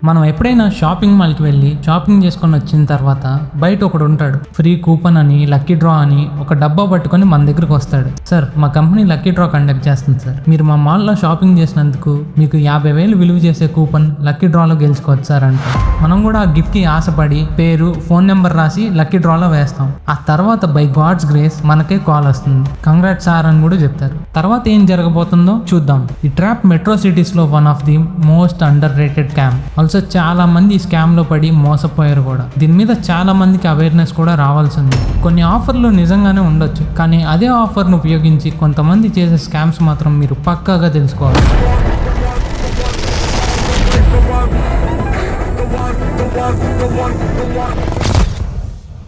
మనం ఎప్పుడైనా షాపింగ్ మాల్కి వెళ్ళి షాపింగ్ చేసుకొని వచ్చిన తర్వాత బయట ఒకడు ఉంటాడు, ఫ్రీ కూపన్ అని, లక్కీ డ్రా అని ఒక డబ్బా పట్టుకొని మన దగ్గరకు వస్తాడు. సార్, మా కంపెనీ లక్కీ డ్రా కండక్ట్ చేస్తుంది సార్, మీరు మా మాల్లో షాపింగ్ చేసినందుకు మీకు 50,000 విలువ చేసే కూపన్ లక్కీ డ్రాలో గెలుచుకోవచ్చు సార్ అంట. మనం కూడా ఆ గిఫ్ట్కి ఆశపడి పేరు, ఫోన్ నెంబర్ రాసి లక్కీ డ్రాలో వేస్తాం. ఆ తర్వాత బై గాడ్స్ గ్రేస్ మనకే కాల్ వస్తుంది, కంగ్రాట్స్ సార్ అని కూడా చెప్తారు. తర్వాత ఏం జరగబోతుందో చూద్దాం. ఈ ట్రాప్ మెట్రో సిటీస్ లో one of the most under rated scam. Also చాలా మంది ఈ స్కామ్ లో పడి మోసపోయారు కూడా. దీని మీద చాలా మందికి అవేర్నెస్ కూడా రావాల్సింది. కొన్ని ఆఫర్లు నిజంగానే ఉండొచ్చు, కానీ అదే ఆఫర్ను ఉపయోగించి కొంతమంది చేసే స్కామ్స్ మాత్రం మీరు పక్కాగా తెలుసుకోవాలి.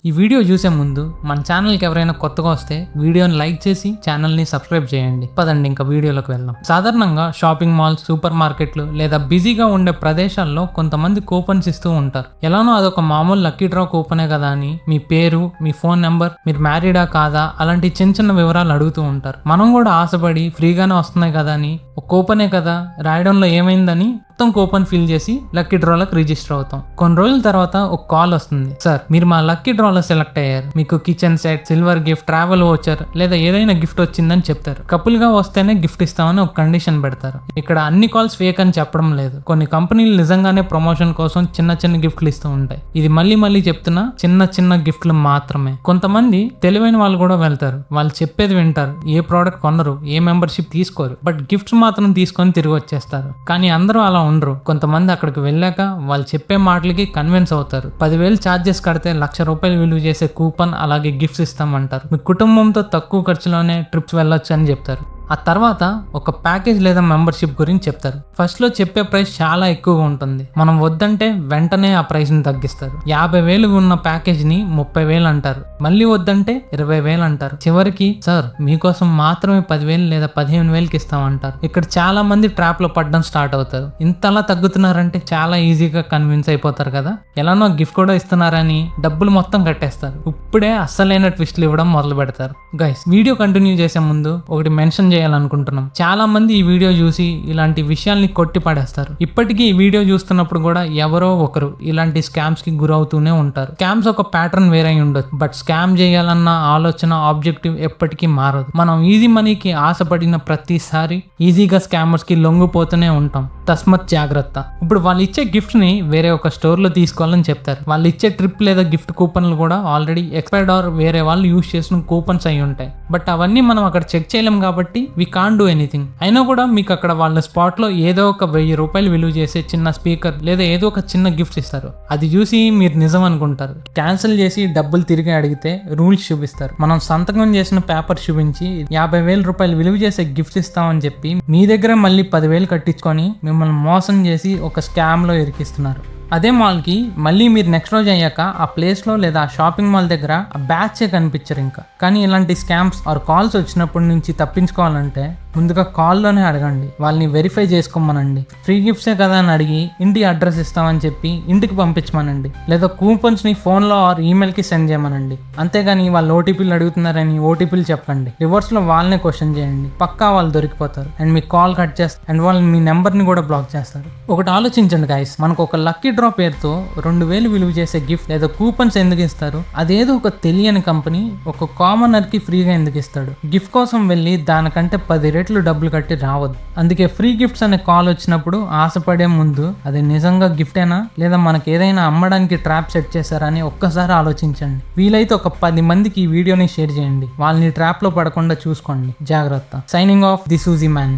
ఈ వీడియో చూసే ముందు మన ఛానల్కి ఎవరైనా కొత్తగా వస్తే వీడియోని లైక్ చేసి ఛానల్ని సబ్స్క్రైబ్ చేయండి. పదండి ఇంకా వీడియోలోకి వెళ్దాం. సాధారణంగా షాపింగ్ మాల్స్, సూపర్ మార్కెట్లు లేదా బిజీగా ఉండే ప్రదేశాల్లో కొంతమంది కూపన్స్ ఇస్తూ ఉంటారు. ఎలానో అదొక మామూలు లక్కీ డ్రా కూపనే కదా అని మీ పేరు, మీ ఫోన్ నెంబర్, మీరు మ్యారీడా కాదా అలాంటి చిన్న చిన్న వివరాలు అడుగుతూ ఉంటారు. మనం కూడా ఆశపడి ఫ్రీగానే వస్తున్నాయి కదా అని, ఒక కూపనే కదా రాయడంలో ఏమైందని మొత్తం కూపన్ ఫిల్ చేసి లక్కీ డ్రాలకు రిజిస్టర్ అవుతాం. కొన్ని రోజుల తర్వాత ఒక కాల్ వస్తుంది, సార్ మీరు మా లక్కీ డ్రాలో సెలెక్ట్ అయ్యారు, మీకు kitchen set, silver gift, travel voucher లేదా ఏదైనా గిఫ్ట్ వచ్చిందని చెప్తారు. కపుల్ గా వస్తేనే గిఫ్ట్ ఇస్తామని ఒక కండిషన్ పెడతారు. ఇక్కడ అన్ని కాల్స్ ఫేక్ అని చెప్పడం లేదు. కొన్ని కంపెనీలు నిజంగానే ప్రమోషన్ కోసం చిన్న చిన్న గిఫ్ట్లు ఇస్తూ ఉంటాయి. ఇది మళ్ళీ చెప్తున్నా, చిన్న చిన్న గిఫ్ట్లు మాత్రమే. కొంతమంది తెలివైన వాళ్ళు కూడా వెళ్తారు, వాళ్ళు చెప్పేది వింటారు, ఏ ప్రోడక్ట్ కొనరు, ఏ మెంబర్షిప్ తీసుకోరు, బట్ గిఫ్ట్స్ మాత్రం తీసుకొని తిరిగి వచ్చేస్తారు. కానీ అందరూ అలా ఉండరు. కొంతమంది అక్కడికి వెళ్ళాక వాళ్ళు చెప్పే మాటలకి కన్విన్స్ అవుతారు. 10,000 ఛార్జెస్ కడితే ₹1,00,000 విలువ చేసే కూపన్ అలాగే గిఫ్ట్స్ ఇస్తామంటారు. మీ కుటుంబంతో తక్కువ ఖర్చులోనే ట్రిప్స్ వెళ్ళొచ్చు అని చెప్తారు. ఆ తర్వాత ఒక ప్యాకేజ్ లేదా మెంబర్షిప్ గురించి చెప్తారు. ఫస్ట్ లో చెప్పే ప్రైస్ చాలా ఎక్కువగా ఉంటుంది. మనం వద్దంటే వెంటనే ఆ ప్రైస్ ని తగ్గిస్తారు. 50,000 ఉన్న ప్యాకేజ్ ని 30,000 అంటారు. మళ్ళీ వద్దంటే 20,000 అంటారు. చివరికి సార్ మీకోసం మాత్రమే 10,000 లేదా 15,000కి ఇస్తామంటారు. ఇక్కడ చాలా మంది ట్రాప్ లో పడడం స్టార్ట్ అవుతారు. ఇంతలా తగ్గుతున్నారంటే చాలా ఈజీగా కన్విన్స్ అయిపోతారు కదా. ఎలానో గిఫ్ట్ కూడా ఇస్తున్నారని డబ్బులు మొత్తం కట్టేస్తారు. ఇప్పుడే అస్సలైన ట్విస్ట్లు ఇవ్వడం మొదలు పెడతారు. గైస్, వీడియో కంటిన్యూ చేసే ముందు ఒకటి మెన్షన్ చేయాలనుకుంటున్నాం. చాలా మంది ఈ వీడియో చూసి ఇలాంటి విషయాల్ని కొట్టి పడేస్తారు. ఇప్పటికీ ఈ వీడియో చూస్తున్నప్పుడు కూడా ఎవరో ఒకరు ఇలాంటి స్కామ్స్ కి గురవుతూనే ఉంటారు. స్కామ్స్ ఒక ప్యాటర్న్ వేరే ఉండొచ్చు, బట్ స్కామ్ చేయాలన్న ఆలోచన, ఆబ్జెక్టివ్ ఎప్పటికీ మారదు. మనం ఈజీ మనీకి ఆశపడిన ప్రతిసారి ఈజీగా స్కామర్స్ కి లొంగిపోతూనే ఉంటాం. తస్మత్ జాగ్రత్త. ఇప్పుడు వాళ్ళు ఇచ్చే గిఫ్ట్ ని వేరే ఒక స్టోర్ లో తీసుకోవాలని చెప్తారు. వాళ్ళు ఇచ్చే ట్రిప్ లేదా గిఫ్ట్ కూపన్లు కూడా ఆల్రెడీ ఎక్స్పైర్డ్ ఆర్ వేరే వాళ్ళు యూజ్ చేసిన కూపన్స్ అయి ఉంటాయి. బట్ అవన్నీ మనం అక్కడ చెక్ చేయలేం కాబట్టి వి కాంట్ డూ ఎనీథింగ్. అయినా కూడా మీకు అక్కడ వాళ్ళ స్పాట్ లో ఏదో ఒక ₹1,000 విలువ చేసే చిన్న స్పీకర్ లేదా ఏదో ఒక చిన్న గిఫ్ట్ ఇస్తారు. అది చూసి మీరు నిజం అనుకుంటారు. క్యాన్సిల్ చేసి డబ్బులు తిరిగి అడిగితే రూల్స్ చూపిస్తారు. మనం సంతకం చేసిన పేపర్ చూపించి ₹50,000 విలువ చేసే గిఫ్ట్ ఇస్తామని చెప్పి మీ దగ్గర మళ్ళీ 10,000 కట్టించుకొని మిమ్మల్ని మోసం చేసి ఒక స్కామ్ లో ఇరికిస్తున్నారు. అదే మాల్కి మళ్ళీ మీరు నెక్స్ట్ రోజు అయ్యాక ఆ ప్లేస్లో లేదా ఆ షాపింగ్ మాల్ దగ్గర ఆ బ్యాచే కనిపించరు ఇంకా. కానీ ఇలాంటి స్కామ్స్ ఆర్ కాల్స్ వచ్చినప్పటి నుంచి తప్పించుకోవాలంటే ముందుగా కాల్లోనే అడగండి, వాళ్ళని వెరిఫై చేసుకోమనండి. ఫ్రీ గిఫ్ట్సే కదా అని అడిగి ఇంటి అడ్రస్ ఇస్తామని చెప్పి ఇంటికి పంపించమనండి, లేదా కూపన్స్ని ఫోన్లో ఆర్ ఈమెయిల్కి సెండ్ చేయమనండి. అంతేగాని వాళ్ళు ఓటీపీలు అడుగుతున్నారని ఓటీపీలు చెప్పండి. రివర్స్లో వాళ్ళనే క్వశ్చన్ చేయండి, పక్కా వాళ్ళు దొరికిపోతారు అండ్ మీ కాల్ కట్ చేస్తారు అండ్ వాళ్ళు మీ నెంబర్ని కూడా బ్లాక్ చేస్తారు. ఒకటి ఆలోచించండి గైస్, మనకు ఒక లక్కీ డ్రా పేరుతో 2,000 విలువ చేసే గిఫ్ట్ లేదా కూపన్స్ ఎందుకు ఇస్తారు? అదేదో ఒక తెలియని కంపెనీ ఒక కామనర్ కి ఫ్రీగా ఎందుకు ఇస్తాడు? గిఫ్ట్ కోసం వెళ్ళి దానికంటే 10 రెట్లు డబ్బులు కట్టి రావద్దు. అందుకే ఫ్రీ గిఫ్ట్స్ అనే కాల్ వచ్చినప్పుడు ఆశపడే ముందు అది నిజంగా గిఫ్టేనా లేదా మనకి ఏదైనా అమ్మడానికి ట్రాప్ సెట్ చేశారా అని ఒక్కసారి ఆలోచించండి. వీలైతే ఒక 10 మందికి ఈ వీడియోని షేర్ చేయండి. వాళ్ళని ట్రాప్ లో పడకుండా చూసుకోండి. జాగ్రత్త. సైనింగ్ ఆఫ్, ది సూజీ మ్యాన్.